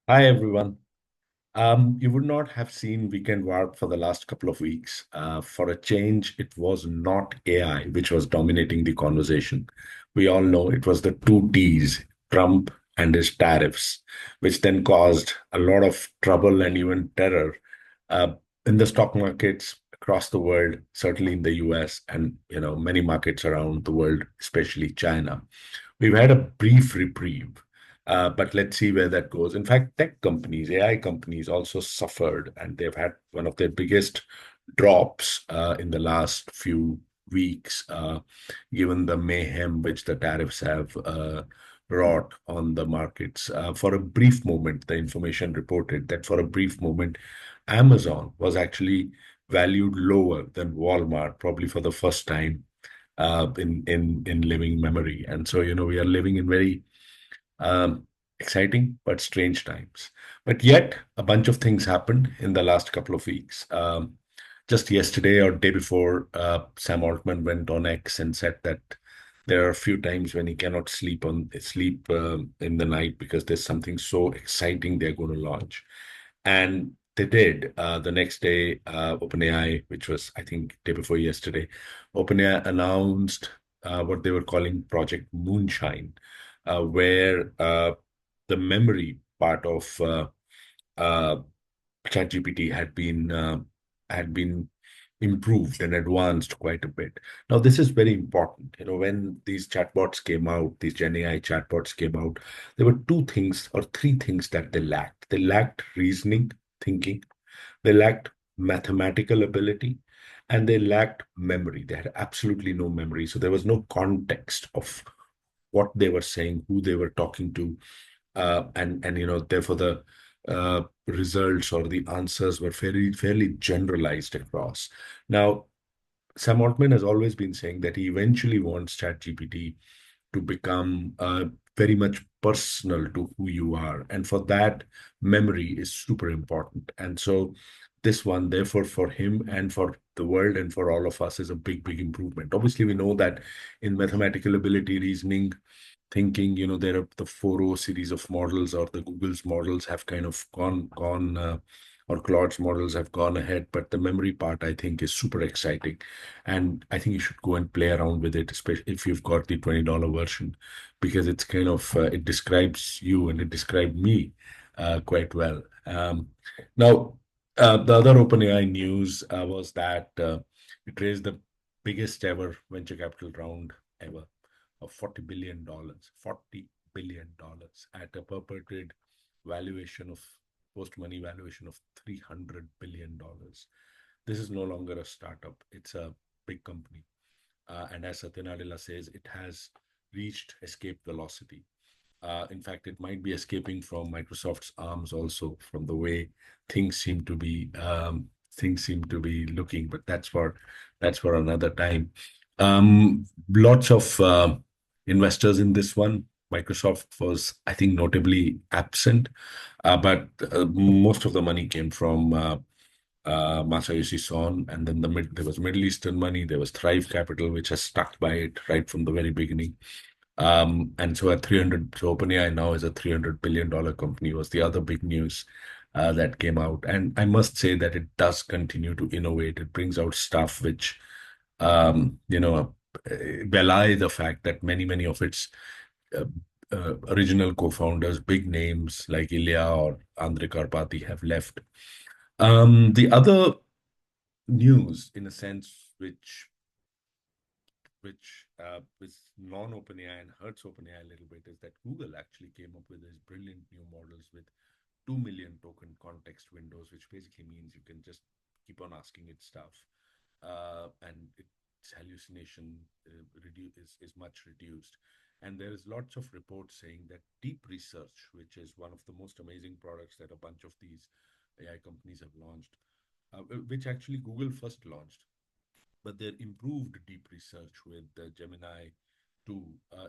Hi everyone. You would not have seen Weekend Warp for the last couple of weeks. For a change, it was not AI which was dominating the conversation. We all know it was the two T's, Trump and his tariffs, which then caused a lot of trouble and even terror uh, in the stock markets across the world, certainly in the US and many markets around the world, especially China. We've had a brief reprieve, but let's see where that goes. In fact, tech companies, AI companies also suffered, and they've had one of their biggest drops in the last few weeks, given the mayhem which the tariffs have wrought on the markets. For a brief moment, the information reported that for a brief moment, Amazon was actually valued lower than Walmart, probably for the first time in living memory. And so, we are living in very exciting but strange times. But yet, a bunch of things happened in the last couple of weeks. Just yesterday or day before, Sam Altman went on X and said that there are a few times when he cannot sleep in the night because there's something so exciting they're going to launch. And they did. The next day, OpenAI, which was, I think, day before yesterday, OpenAI announced what they were calling Project Moonshine, where the memory part of uh, ChatGPT had been improved and advanced quite a bit. Now, this is very important. When these chatbots came out, these Gen AI chatbots came out, there were two things or three things that they lacked. They lacked reasoning, thinking. They lacked mathematical ability, and they lacked memory. They had absolutely no memory. So there was no context of what they were saying, who they were talking to, and therefore the results or the answers were fairly generalized across. Now, Sam Altman has always been saying that he eventually wants ChatGPT to become very much personal to who you are. And for that, memory is super important. And so this one, therefore, for him and for the world and for all of us is a big, big improvement. Obviously, we know that in mathematical ability, reasoning, thinking, there are the 4O series of models or the Google's models have kind of gone or Claude's models have gone ahead, but the memory part I think is super exciting, and I think you should go and play around with it, especially if you've got the $20 version, because it's kind of it describes you and it described me quite well. Now, the other OpenAI news was that it raised the biggest ever venture capital round ever of $40 billion, $40 billion at a purported valuation of post-money valuation of $300 billion. This is no longer a startup; it's a big company, and as Satya Nadella says, it has reached escape velocity. In fact, it might be escaping from Microsoft's arms also, from the way things seem to be looking. But that's for another time. Lots of investors in this one. Microsoft was, I think, notably absent, but most of the money came from Masayoshi Son, and then there was Middle Eastern money. There was Thrive Capital, which has stuck by it right from the very beginning. And so at 300, so OpenAI now is a $300 billion company was the other big news that came out. And I must say that it does continue to innovate. It brings out stuff which, um, you know, belie the fact that many of its uh, original co-founders, big names like Ilya or Andre Karpathy have left. The other news, in a sense, which non-OpenAI and hurts OpenAI a little bit, is that Google actually came up with these brilliant new models with 2 million token context windows, which basically means you can just keep on asking it stuff, and its hallucination is much reduced. And there is lots of reports saying that deep research, which is one of the most amazing products that a bunch of these AI companies have launched, which actually Google first launched, but their improved deep research with the Gemini 2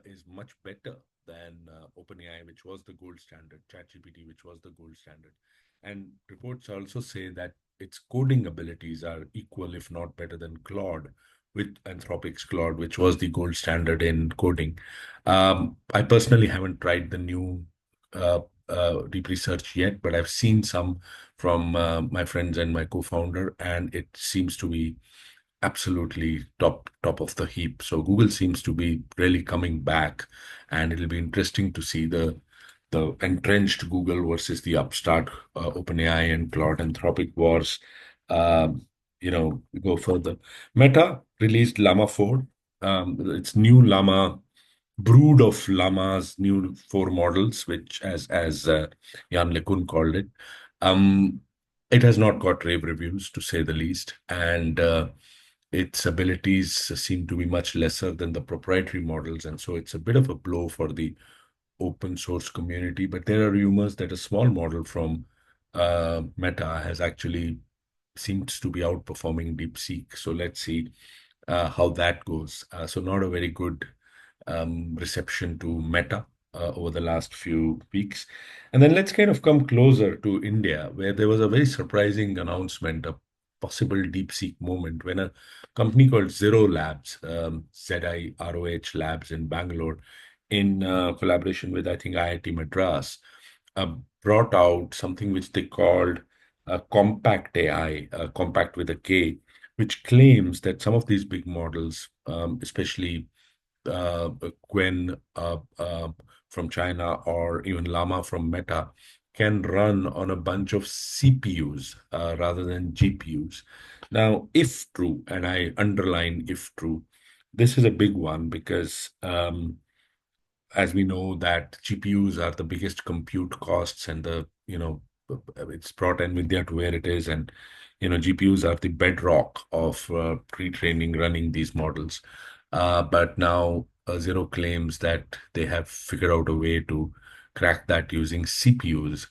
is much better than OpenAI, which was the gold standard, ChatGPT, which was the gold standard. And reports also say that its coding abilities are equal, if not better, than Claude, with Anthropic's Claude, which was the gold standard in coding. I personally haven't tried the new deep researched yet, but I've seen some from my friends and my co-founder, and it seems to be absolutely top of the heap. So Google seems to be really coming back, and it'll be interesting to see the entrenched Google versus the upstart OpenAI and Claude Anthropic wars. Um, go further. Meta released Llama 4. Its new Llama brood of llamas, new four models, which as Jan LeCun called it. Um, it has not got rave reviews, to say the least, and its abilities seem to be much lesser than the proprietary models, and so it's a bit of a blow for the open source community. But there are rumors that a small model from Meta has actually seems to be outperforming DeepSeek. So let's see how that goes. So not a very good reception to Meta over the last few weeks. And then let's kind of come closer to India, where there was a very surprising announcement, a possible DeepSeek moment, when a company called Ziroh Labs, Ziroh Labs in Bangalore, in collaboration with, I think, IIT Madras, uh, brought out something which they called compact AI, compact with a K, which claims that some of these big models, especially Gwen from China or even Llama from Meta, can run on a bunch of CPUs rather than GPUs. Now, if true, and I underline if true, this is a big one because as we know that GPUs are the biggest compute costs and it's brought NVIDIA to where it is, and GPUs are the bedrock of pre-training running these models. But now Zero claims that they have figured out a way to crack that using CPUs.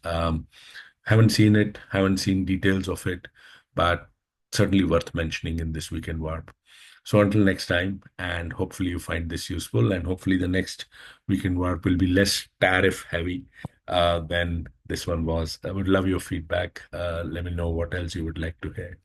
Haven't seen it, haven't seen details of it, but certainly worth mentioning in this weekend warp. So until next time, and hopefully you find this useful, and hopefully the next weekend warp will be less tariff heavy than this one was. I would love your feedback. Let me know what else you would like to hear.